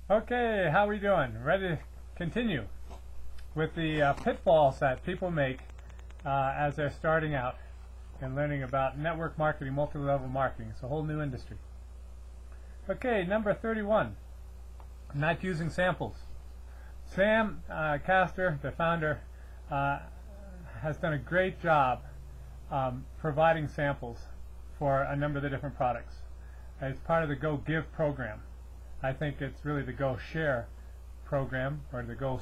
Okay, how we doing? Ready to continue with the pitfalls that people make as they're starting out and learning about network marketing, multi-level marketing. It's a whole new industry. Okay, number 31, not using samples. Sam Castor, the founder, has done a great job providing samples for a number of the different products. It's part of the Go Give program. I think it's really the Go Share program, or the Go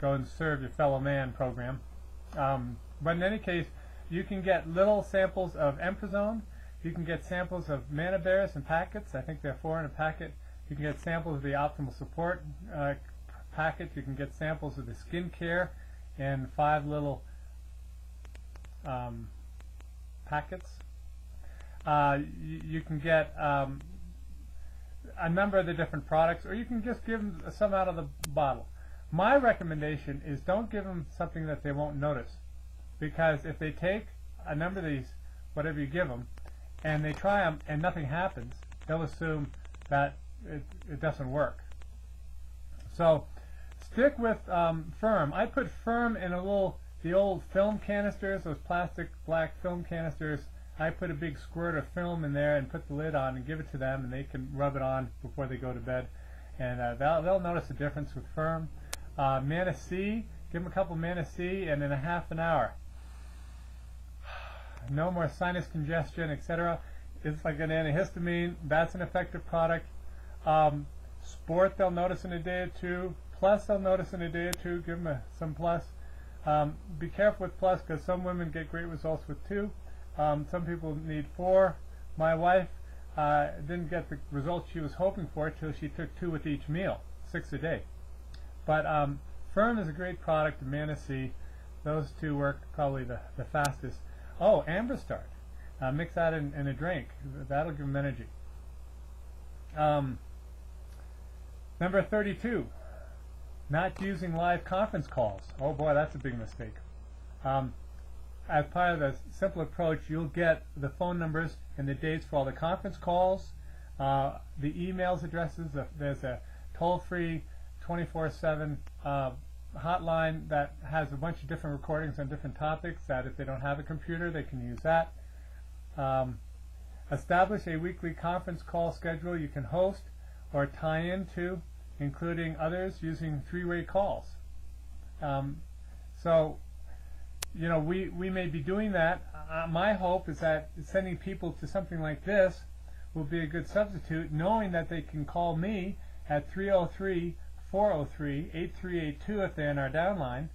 and serve your fellow man program. But in any case, you can get little samples of Emprazone. You can get samples of Manabears in packets. I think there are 4 in a packet. You can get samples of the Optimal Support packet. You can get samples of the skincare in 5 little packets. You can get a number of the different products, or you can just give them some out of the bottle. My recommendation is don't give them something that they won't notice, because if they take a number of these, whatever you give them, and they try them and nothing happens, they'll assume that it doesn't work. So stick with Firm. I put Firm in the old film canisters, those plastic black film canisters. I put a big squirt of film in there and put the lid on and give it to them, and they can rub it on before they go to bed, and they'll notice a difference with Firm. Mana-C, give them a couple Mana-C, and in a half an hour, no more sinus congestion, etc. It's like an antihistamine. That's an effective product. Sport, they'll notice in a day or two. Plus, they'll notice in a day or two. Give them some Plus. Be careful with Plus, because some women get great results with 2. Some people need 4. My wife didn't get the results she was hoping for until she took 2 with each meal, 6 a day. But Firm is a great product, and Mana-C. Those 2 work probably the fastest. Oh, Ambistart. Mix that in a drink. That'll give them energy. Number 32, not using live conference calls. Oh boy, that's a big mistake. As part of the simple approach, you'll get the phone numbers and the dates for all the conference calls, the emails addresses. There's a toll-free 24/7 hotline that has a bunch of different recordings on different topics that if they don't have a computer, they can use that. Establish a weekly conference call schedule you can host or tie into, including others, using 3-way calls. So, you know, we may be doing that. My hope is that sending people to something like this will be a good substitute, knowing that they can call me at 303-403-8382 if they're in our downline.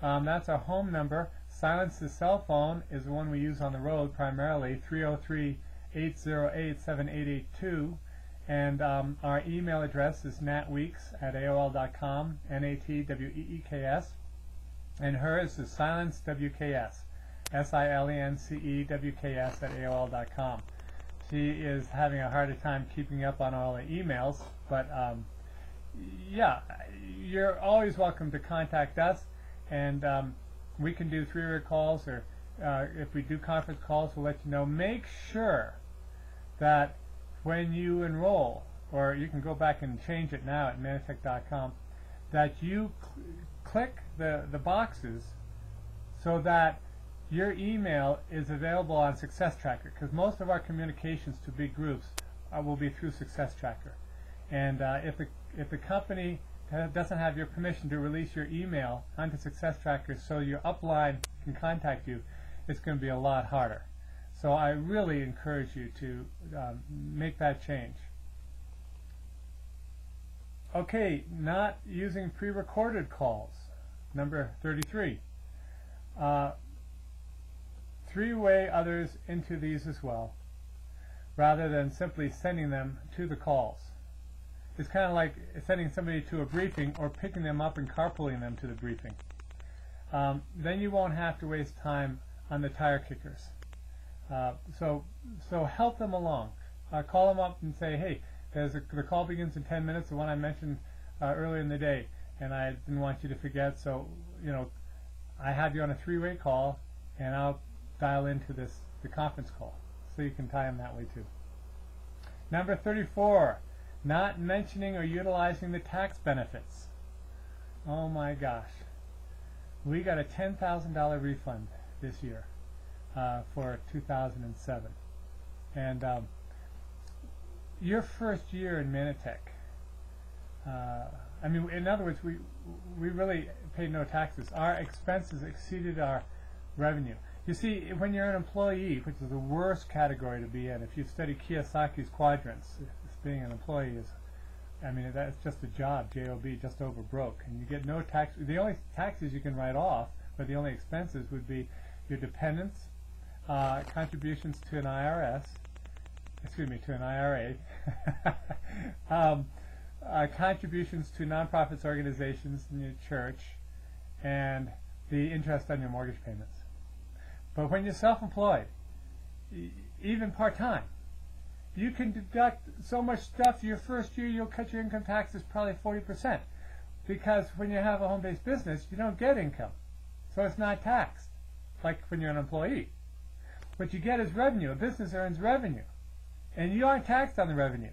That's our home number. Silence's cell phone is the one we use on the road primarily, 303-808-7882. And our email address is natweeks@aol.com, NATWEEKS. And hers is silencewks, SILENCEWKS@aol.com. She is having a harder time keeping up on all the emails, but yeah, you're always welcome to contact us, and we can do 3-way calls, or if we do conference calls, we'll let you know. Make sure that when you enroll, or you can go back and change it now at Mannatech.com, that you click the boxes so that your email is available on SuccessTracker, because most of our communications to big groups will be through SuccessTracker. And if the company doesn't have your permission to release your email onto SuccessTracker so your upline can contact you, it's going to be a lot harder. So I really encourage you to make that change. Okay, not using pre-recorded calls. Number 33. 3-way others into these as well, rather than simply sending them to the calls. It's kind of like sending somebody to a briefing or picking them up and carpooling them to the briefing. Then you won't have to waste time on the tire kickers. So help them along. Call them up and say, hey, the call begins in 10 minutes, the one I mentioned earlier in the day, and I didn't want you to forget, so you know, I have you on a 3-way call, and I'll dial into the conference call, so you can tie them that way too. Number 34, Not mentioning or utilizing the tax benefits. Oh my gosh. We got a $10,000 refund this year for 2007. And your first year in Manatech, I mean, in other words, we really paid no taxes. Our expenses exceeded our revenue. You see, when you're an employee, which is the worst category to be in, if you study Kiyosaki's quadrants, being an employee is, I mean, that's just a job, J-O-B, just over broke. And you get no tax. The only taxes you can write off, but the only expenses would be your dependents, contributions to an IRA, contributions to nonprofits, organizations in your church, and the interest on your mortgage payments. But when you're self-employed, even part-time, you can deduct so much stuff. Your first year, you'll cut your income taxes probably 40%, because when you have a home-based business, you don't get income, so it's not taxed like when you're an employee. What you get is revenue. A business earns revenue, and you aren't taxed on the revenue.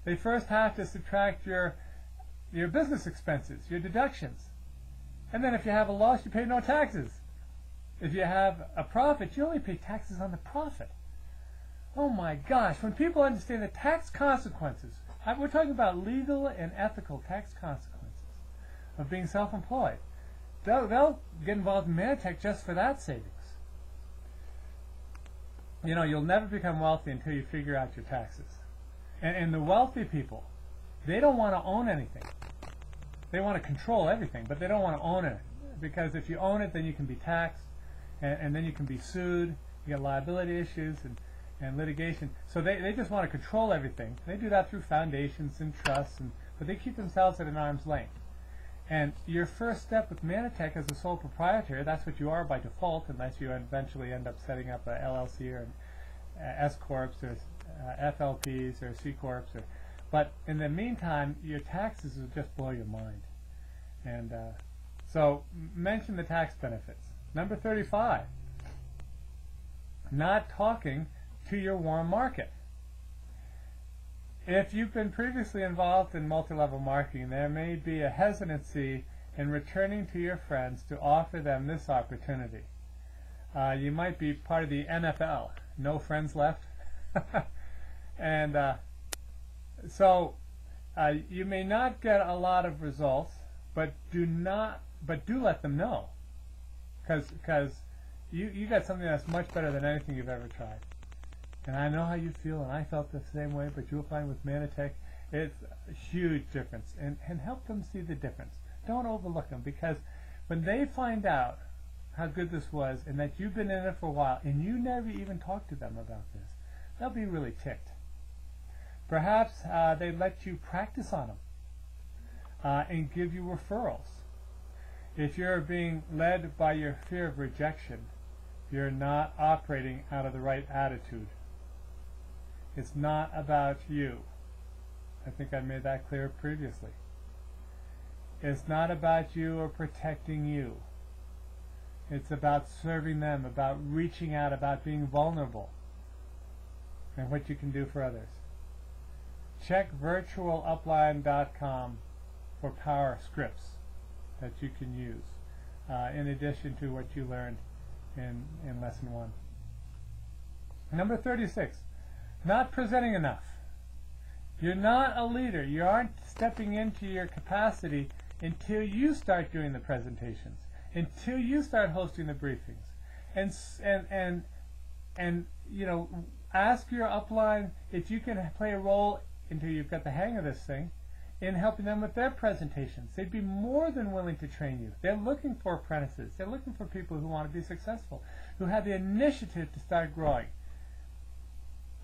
They first have to subtract your business expenses, your deductions, and then if you have a loss, you pay no taxes. If you have a profit, you only pay taxes on the profit. Oh my gosh, when people understand the tax consequences, we're talking about legal and ethical tax consequences of being self-employed, they'll get involved in Manatech just for that savings. You know, you'll never become wealthy until you figure out your taxes. And the wealthy people, they don't want to own anything. They want to control everything, but they don't want to own it. Because if you own it, then you can be taxed, and then you can be sued, you get liability issues, and litigation. So they just want to control everything. They do that through foundations and trusts, but they keep themselves at an arm's length. And your first step with Manatech as a sole proprietor, that's what you are by default, unless you eventually end up setting up a LLC or an S-Corps or FLPs or C-Corps. But in the meantime, your taxes will just blow your mind. And so mention the tax benefits. Number 35, not talking to your warm market. If you've been previously involved in multi-level marketing, there may be a hesitancy in returning to your friends to offer them this opportunity. You might be part of the NFL, no friends left. And so you may not get a lot of results, but do let them know, because you got something that's much better than anything you've ever tried. And I know how you feel, and I felt the same way, but you'll find with Manatech, it's a huge difference. And help them see the difference. Don't overlook them, because when they find out how good this was, and that you've been in it for a while, and you never even talked to them about this, they'll be really ticked. Perhaps they let you practice on them and give you referrals. If you're being led by your fear of rejection, you're not operating out of the right attitude. It's not about you. I think I made that clear previously. It's not about you or protecting you. It's about serving them, about reaching out, about being vulnerable, and what you can do for others. Check virtualupline.com for power scripts that you can use, in addition to what you learned in lesson 1. Number 36, not presenting enough. You're not a leader. You aren't stepping into your capacity until you start doing the presentations, until you start hosting the briefings, and you know, ask your upline if you can play a role until you've got the hang of this thing in helping them with their presentations. They'd be more than willing to train you. They're looking for apprentices. They're looking for people who want to be successful, who have the initiative to start growing.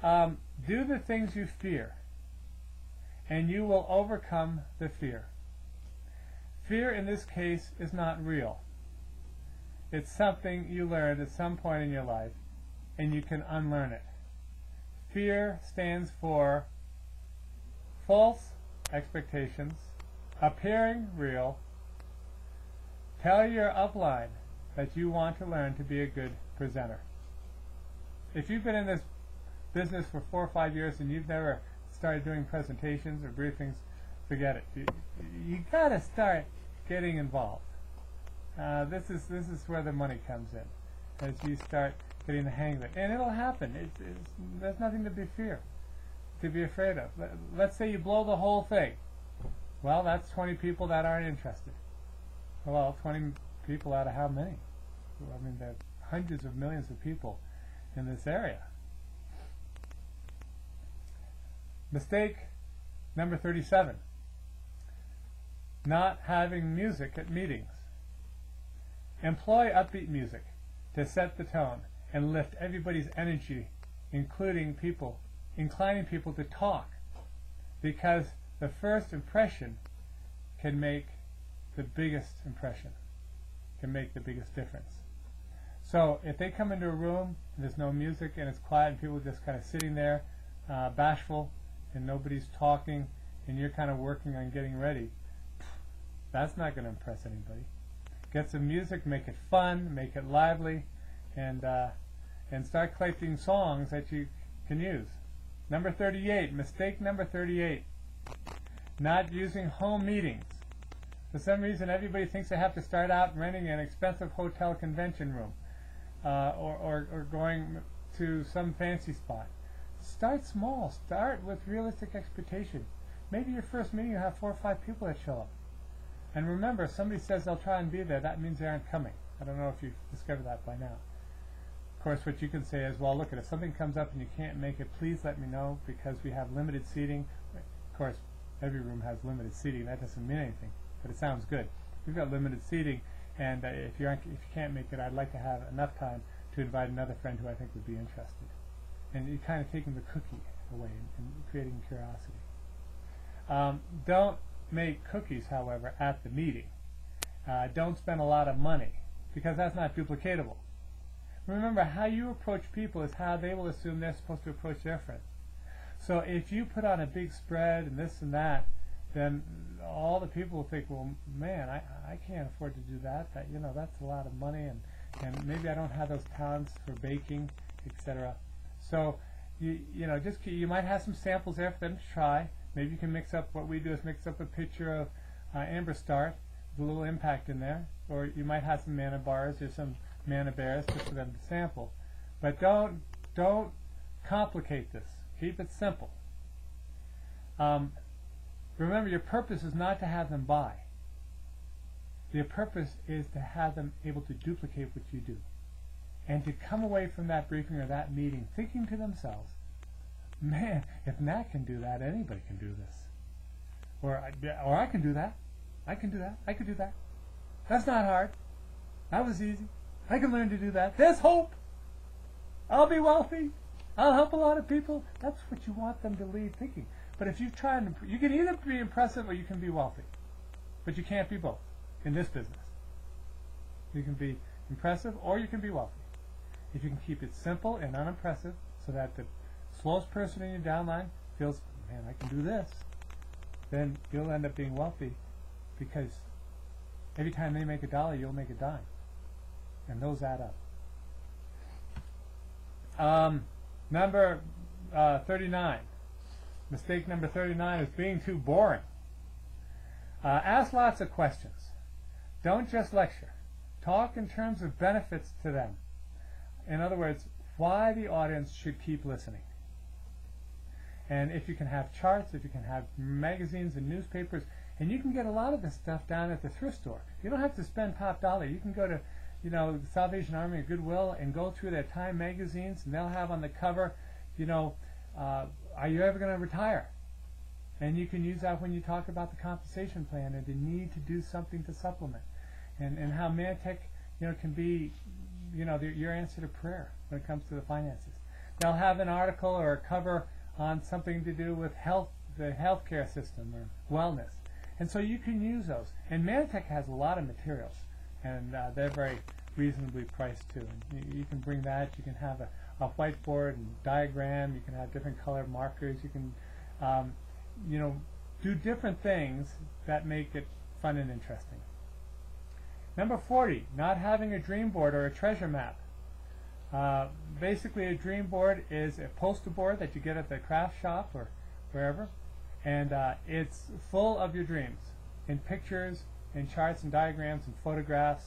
Do the things you fear, and you will overcome the fear. Fear in this case is not real. It's something you learned at some point in your life, and you can unlearn it. Fear stands for false expectations, appearing real. Tell your upline that you want to learn to be a good presenter. If you've been in this business for 4 or 5 years and you've never started doing presentations or briefings, forget it. You got to start getting involved. This is where the money comes in, as you start getting the hang of it, and it'll happen. There's nothing to be afraid of. Let's say you blow the whole thing. Well, that's 20 people that aren't interested. Well, 20 people out of how many? I mean, there are hundreds of millions of people in this area. Mistake number 37. Not having music at meetings. Employ upbeat music to set the tone and lift everybody's energy, including inclining people to talk, because the first impression can make the biggest impression, can make the biggest difference. So if they come into a room and there's no music and it's quiet and people are just kind of sitting there bashful and nobody's talking and you're kind of working on getting ready, that's not going to impress anybody. Get some music, make it fun, make it lively, and start collecting songs that you can use. Number 38, mistake number 38, not using home meetings. For some reason, everybody thinks they have to start out renting an expensive hotel convention room or going to some fancy spot. Start small. Start with realistic expectations. Maybe your first meeting you have 4 or 5 people that show up. And remember, if somebody says they'll try and be there, that means they aren't coming. I don't know if you've discovered that by now. Of course, what you can say is, well, look, if something comes up and you can't make it, please let me know, because we have limited seating. Of course, every room has limited seating. That doesn't mean anything, but it sounds good. We've got limited seating, and if you can't make it, I'd like to have enough time to invite another friend who I think would be interested. And you're kind of taking the cookie away and creating curiosity. Don't make cookies, however, at the meeting. Don't spend a lot of money, because that's not duplicatable. Remember, how you approach people is how they will assume they're supposed to approach their friends. So if you put on a big spread and this and that, then all the people will think, well, man, I can't afford to do that. That's a lot of money, and maybe I don't have those talents for baking, etc. So you might have some samples there for them to try. Maybe you can mix up. What we do is mix up a picture of Amber Start with a little impact in there, or you might have some Mana bars or some Mana bears just for them to sample. But don't complicate this. Keep it simple. Remember, your purpose is not to have them buy. Your purpose is to have them able to duplicate what you do, and to come away from that briefing or that meeting thinking to themselves, man, if Nat can do that, anybody can do this. Or I can do that. I can do that. I could do that. That's not hard. That was easy. I can learn to do that. There's hope. I'll be wealthy. I'll help a lot of people. That's what you want them to leave thinking. But if you try and you can either be impressive or you can be wealthy. But you can't be both in this business. You can be impressive or you can be wealthy. If you can keep it simple and unimpressive so that the slowest person in your downline feels, man, I can do this, then you'll end up being wealthy, because every time they make $1, you'll make a dime. And those add up. Number 39. Mistake number 39 is being too boring. Ask lots of questions. Don't just lecture. Talk in terms of benefits to them. In other words, why the audience should keep listening. And if you can have charts, if you can have magazines and newspapers, and you can get a lot of this stuff down at the thrift store. You don't have to spend top dollar. You can go to the Salvation Army or Goodwill and go through their Time magazines, and they'll have on the cover, are you ever going to retire? And you can use that when you talk about the compensation plan and the need to do something to supplement, and how Mantech can be your answer to prayer when it comes to the finances. They'll have an article or a cover on something to do with health, the healthcare system or wellness, and so you can use those. And Mantech has a lot of materials, and they're very reasonably priced too. And you can bring that. You can have a whiteboard and diagram. You can have different colored markers. You can do different things that make it fun and interesting. Number 40, not having a dream board or a treasure map. Basically, a dream board is a poster board that you get at the craft shop or wherever, and it's full of your dreams, in pictures, in charts and diagrams and photographs.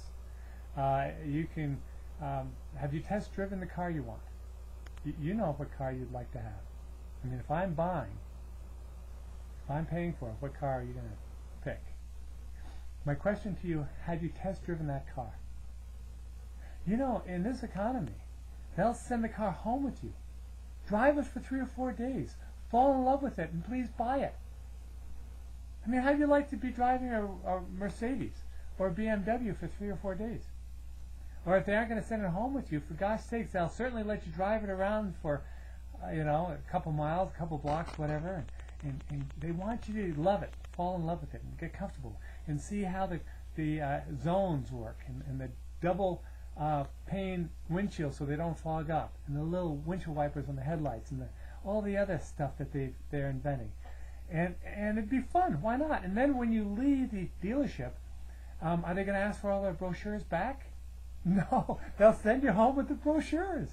You can have you test driven the car you want. You know what car you'd like to have. I mean, if I'm paying for it, what car are you going to pick? My question to you, have you test driven that car? You know, in this economy, they'll send the car home with you. Drive it for 3 or 4 days. Fall in love with it and please buy it. I mean, how'd you like to be driving a Mercedes or a BMW for 3 or 4 days? Or if they aren't going to send it home with you, for gosh sakes, they'll certainly let you drive it around for, a couple miles, a couple blocks, whatever. And they want you to love it, fall in love with it, and get comfortable, and see how the zones work, and the double pane windshield so they don't fog up, and the little windshield wipers on the headlights, and all the other stuff that they're inventing. And it'd be fun. Why not? And then when you leave the dealership, are they going to ask for all their brochures back? No, they'll send you home with the brochures.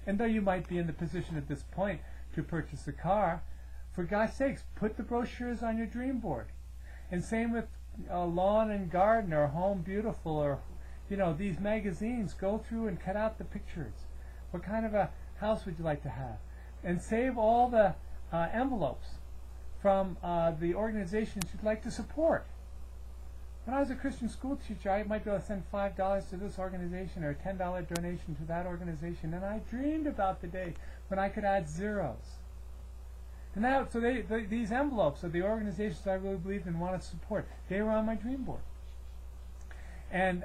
And though you might be in the position at this point to purchase a car, for gosh sakes, put the brochures on your dream board. And same with Lawn and Garden or Home Beautiful or these magazines. Go through and cut out the pictures. What kind of a house would you like to have? And save all the envelopes from the organizations you'd like to support. When I was a Christian school teacher, I might be able to send $5 to this organization or a $10 donation to that organization, and I dreamed about the day when I could add zeros. And so these envelopes of the organizations I really believed in and wanted to support, they were on my dream board. And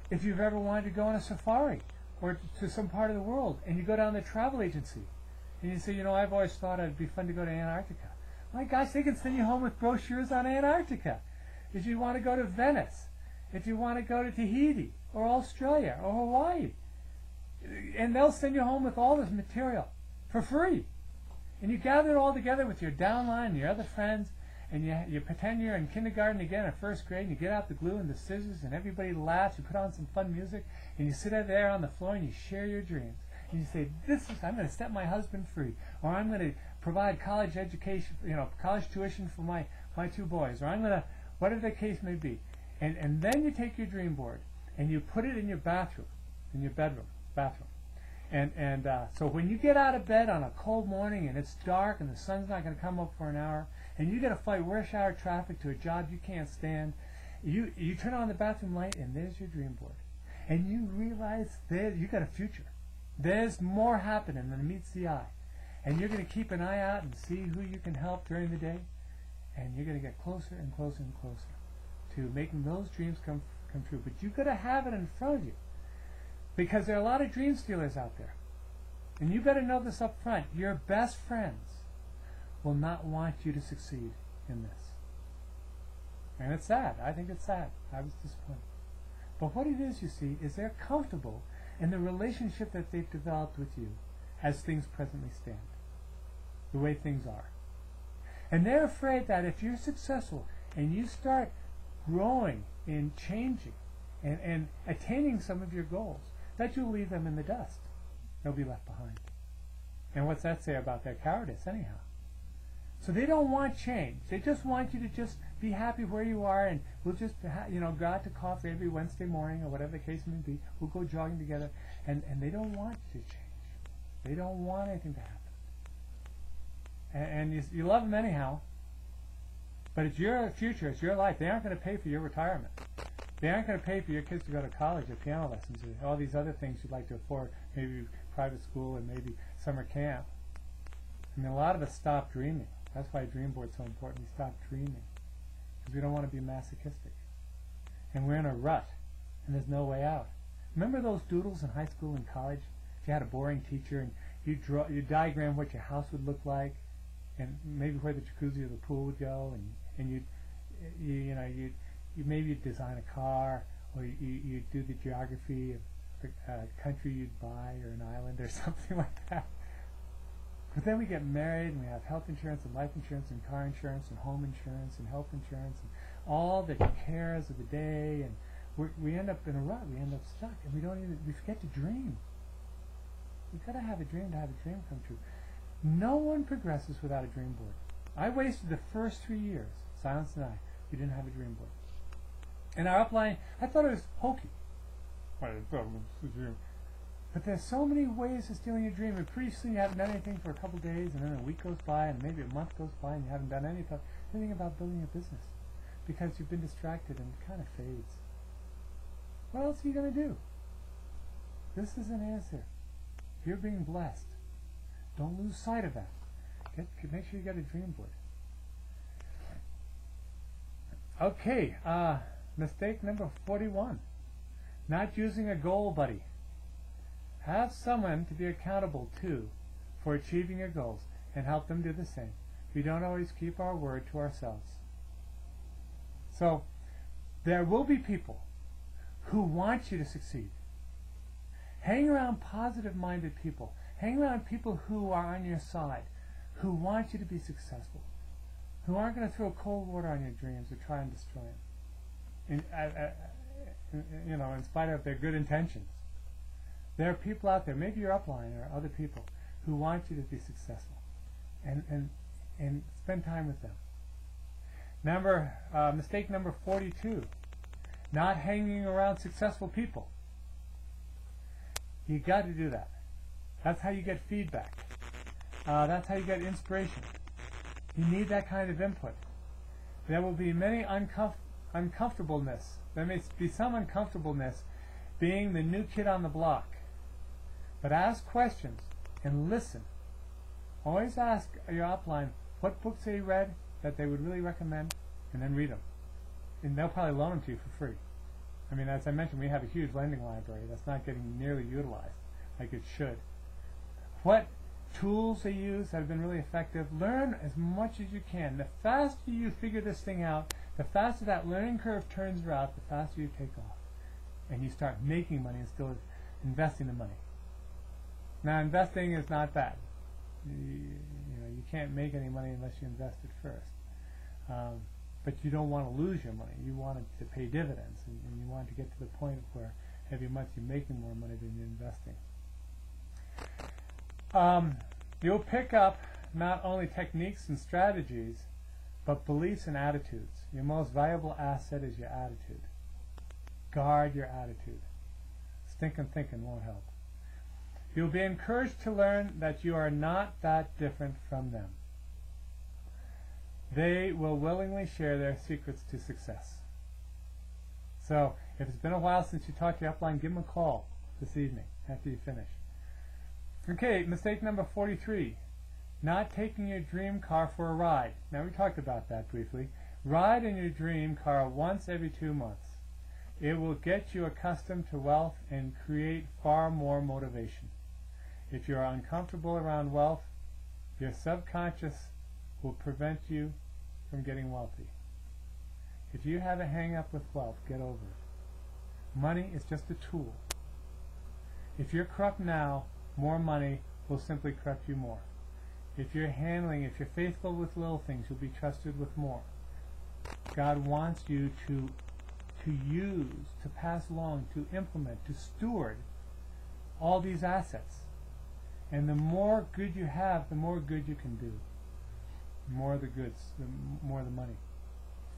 if you've ever wanted to go on a safari or to some part of the world, and you go down to the travel agency, and you say, I've always thought it'd be fun to go to Antarctica. My gosh, they can send you home with brochures on Antarctica. If you want to go to Venice, if you want to go to Tahiti or Australia or Hawaii, and they'll send you home with all this material for free. And you gather it all together with your downline and your other friends, and you pretend you're in kindergarten again or first grade, and you get out the glue and the scissors, and everybody laughs, you put on some fun music, and you sit out there on the floor and you share your dreams. And you say, I'm going to set my husband free, or I'm going to provide college education, college tuition for my 2 boys, or I'm going to, whatever the case may be. And then you take your dream board and you put it in your bathroom, in your bathroom. And so when you get out of bed on a cold morning and it's dark and the sun's not going to come up for an hour, and you got to fight rush hour traffic to a job you can't stand, you turn on the bathroom light and there's your dream board. And you realize you got a future. There's more happening than meets the eye. And you're going to keep an eye out and see who you can help during the day. And you're going to get closer and closer and closer to making those dreams come true. But you've got to have it in front of you, because there are a lot of dream stealers out there. And you better know this up front. Your best friends will not want you to succeed in this. And it's sad. I think it's sad. I was disappointed. But what it is, you see, is they're comfortable in the relationship that they've developed with you as things presently stand, the way things are. And they're afraid that if you're successful and you start growing and changing and attaining some of your goals, that you'll leave them in the dust. They'll be left behind. And what's that say about their cowardice anyhow? So they don't want change. They just want you to just be happy where you are, and we'll just go out to coffee every Wednesday morning or whatever the case may be. We'll go jogging together. And they don't want you to change. They don't want anything to happen. And you love them anyhow, but it's your future, it's your life. They aren't going to pay for your retirement. They aren't going to pay for your kids to go to college or piano lessons or all these other things you'd like to afford, maybe private school and maybe summer camp. I mean, a lot of us stop dreaming. That's why Dream Board's so important. We stop dreaming because we don't want to be masochistic. And we're in a rut, and there's no way out. Remember those doodles in high school and college? If you had a boring teacher and you diagram what your house would look like, and maybe where the jacuzzi or the pool would go, and you maybe design a car, or you do the geography of a country you'd buy or an island or something like that. But then we get married and we have health insurance and life insurance and car insurance and home insurance and health insurance and all the cares of the day, and we end up in a rut. We end up stuck, and we forget to dream. We've got to have a dream to have a dream come true. No one progresses without a dream board. I wasted the first 3 years, Silence and I, we didn't have a dream board. And our upline, I thought it was hokey. But there's so many ways of stealing your dream, and pretty soon you haven't done anything for a couple days, and then a week goes by, and maybe a month goes by, and you haven't done anything about building a business because you've been distracted and it kind of fades. What else are you going to do? This is an answer. You're being blessed. Don't lose sight of that. Make sure you get a dream board. Okay, mistake number 41. Not using a goal buddy. Have someone to be accountable to for achieving your goals and help them do the same. We don't always keep our word to ourselves. So, there will be people who want you to succeed. Hang around positive-minded people. Hang around people who are on your side, who want you to be successful, who aren't going to throw cold water on your dreams or try and destroy them, in spite of their good intentions. There are people out there, maybe your upline or other people, who want you to be successful, and spend time with them. Mistake number 42, not hanging around successful people. You got to do that. That's how you get feedback. That's how you get inspiration. You need that kind of input. There will be many uncomfortableness. There may be some uncomfortableness being the new kid on the block. But ask questions and listen. Always ask your upline what books they read that they would really recommend, and then read them. And they'll probably loan them to you for free. I mean, as I mentioned, we have a huge lending library that's not getting nearly utilized like it should. What tools they use that have been really effective, learn as much as you can. The faster you figure this thing out, the faster that learning curve turns out, the faster you take off. And you start making money instead of investing the money. Now, investing is not bad. You can't make any money unless you invest it first. But you don't want to lose your money. You want it to pay dividends, and you want to get to the point where every month you're making more money than you're investing. You'll pick up not only techniques and strategies, but beliefs and attitudes. Your most valuable asset is your attitude. Guard your attitude. Stinking thinking won't help. You'll be encouraged to learn that you are not that different from them. They will willingly share their secrets to success. So, if it's been a while since you talked to your upline, give them a call this evening after you finish. Okay, mistake number 43. Not taking your dream car for a ride. Now, we talked about that briefly. Ride in your dream car once every 2 months. It will get you accustomed to wealth and create far more motivation. If you are uncomfortable around wealth, your subconscious will prevent you from getting wealthy. If you have a hang-up with wealth, get over it. Money is just a tool. If you're corrupt now, more money will simply corrupt you more. If you're faithful with little things, you'll be trusted with more. God wants you to use, to pass along, to implement, to steward all these assets. And the more good you have, the more good you can do. The more the goods, the more the money.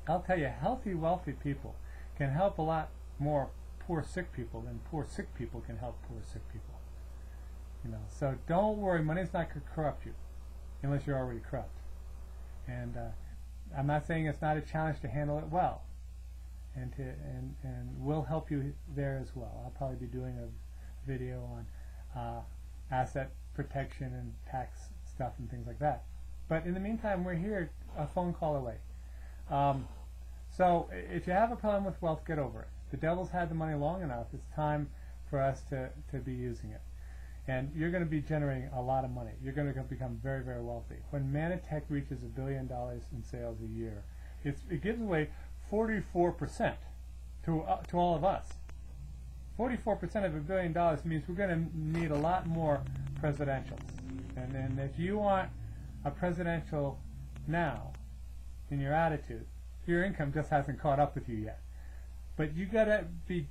I'll tell you, healthy, wealthy people can help a lot more poor, sick people than poor, sick people can help poor, sick people. So don't worry, money's not going to corrupt you unless you're already corrupt. And I'm not saying it's not a challenge to handle it well, and we'll help you there as well. I'll probably be doing a video on asset protection and tax stuff and things like that. But in the meantime, we're here a phone call away. So if you have a problem with wealth, get over it. The devil's had the money long enough. It's time for us to be using it. And you're going to be generating a lot of money. You're going to become very, very wealthy. When Manatech reaches $1 billion in sales a year, it gives away 44% to all of us. 44% of $1 billion means we're going to need a lot more presidentials. And then if you want a presidential now in your attitude, your income just hasn't caught up with you yet. But you got to be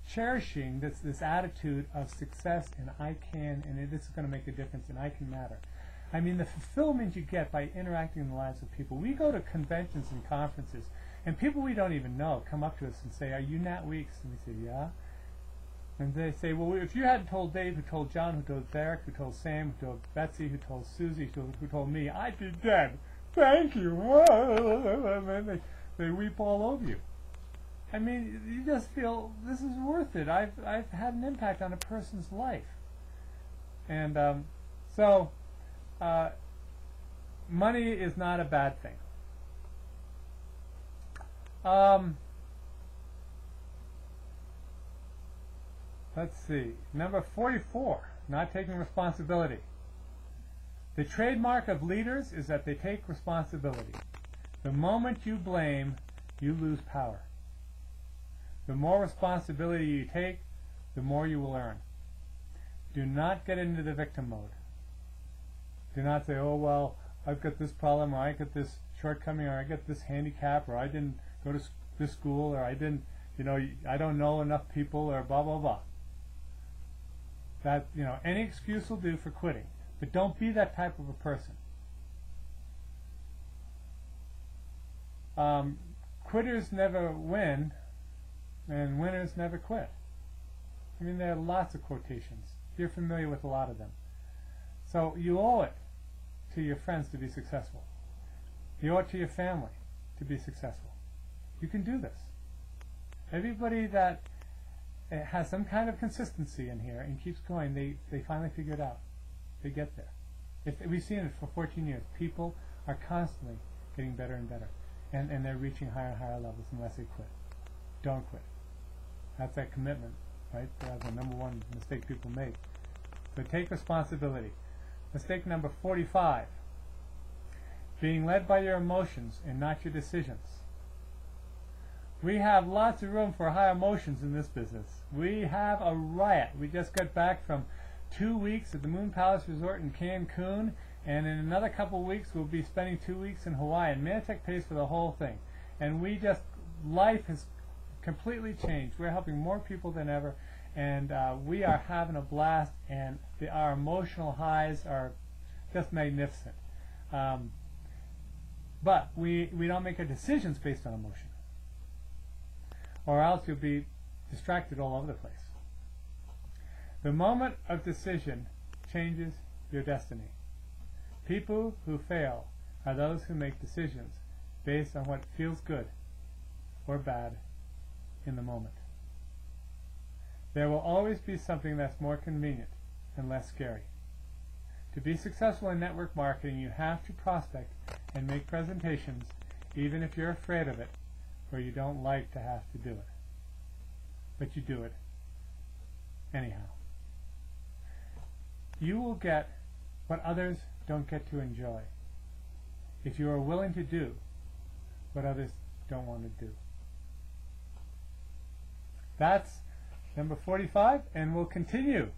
cherishing this attitude of success and I can, and this is going to make a difference and I can matter. I mean, the fulfillment you get by interacting in the lives of people. We go to conventions and conferences, and people we don't even know come up to us and say, "Are you Nat Weeks?" And we say, "Yeah." And they say, "Well, if you hadn't told Dave, who told John, who told Derek, who told Sam, who told Betsy, who told Susie, who told me, I'd be dead. Thank you." And they weep all over you. I mean, you just feel this is worth it. I've had an impact on a person's life, and so money is not a bad thing. Let's see. Number 44, not taking responsibility. The trademark of leaders is that they take responsibility. The moment you blame, you lose power. The more responsibility you take, the more you will earn. Do not get into the victim mode. Do not say, "Oh, well, I've got this problem, or I got this shortcoming, or I got this handicap, or I didn't go to this school, or I didn't, I don't know enough people, or blah, blah, blah." That, any excuse will do for quitting. But don't be that type of a person. Quitters never win, and winners never quit. I mean, there are lots of quotations. You're familiar with a lot of them. So you owe it to your friends to be successful. You owe it to your family to be successful. You can do this. Everybody that has some kind of consistency in here and keeps going, they finally figure it out. They get there. We've seen it for 14 years. People are constantly getting better and better, and they're reaching higher and higher levels unless they quit. Don't quit. That's that commitment, right? That's the number one mistake people make. So take responsibility. Mistake number 45, being led by your emotions and not your decisions. We have lots of room for high emotions in this business. We have a riot. We just got back from 2 weeks at the Moon Palace Resort in Cancun, and in another couple of weeks we'll be spending 2 weeks in Hawaii, and Manatech pays for the whole thing. And life has completely changed. We're helping more people than ever, and we are having a blast, and our emotional highs are just magnificent. But we don't make our decisions based on emotion, or else you'll be distracted all over the place. The moment of decision changes your destiny. People who fail are those who make decisions based on what feels good or bad in the moment. There will always be something that's more convenient and less scary. To be successful in network marketing, you have to prospect and make presentations even if you're afraid of it or you don't like to have to do it. But you do it anyhow. You will get what others don't get to enjoy if you are willing to do what others don't want to do. That's number 45, and we'll continue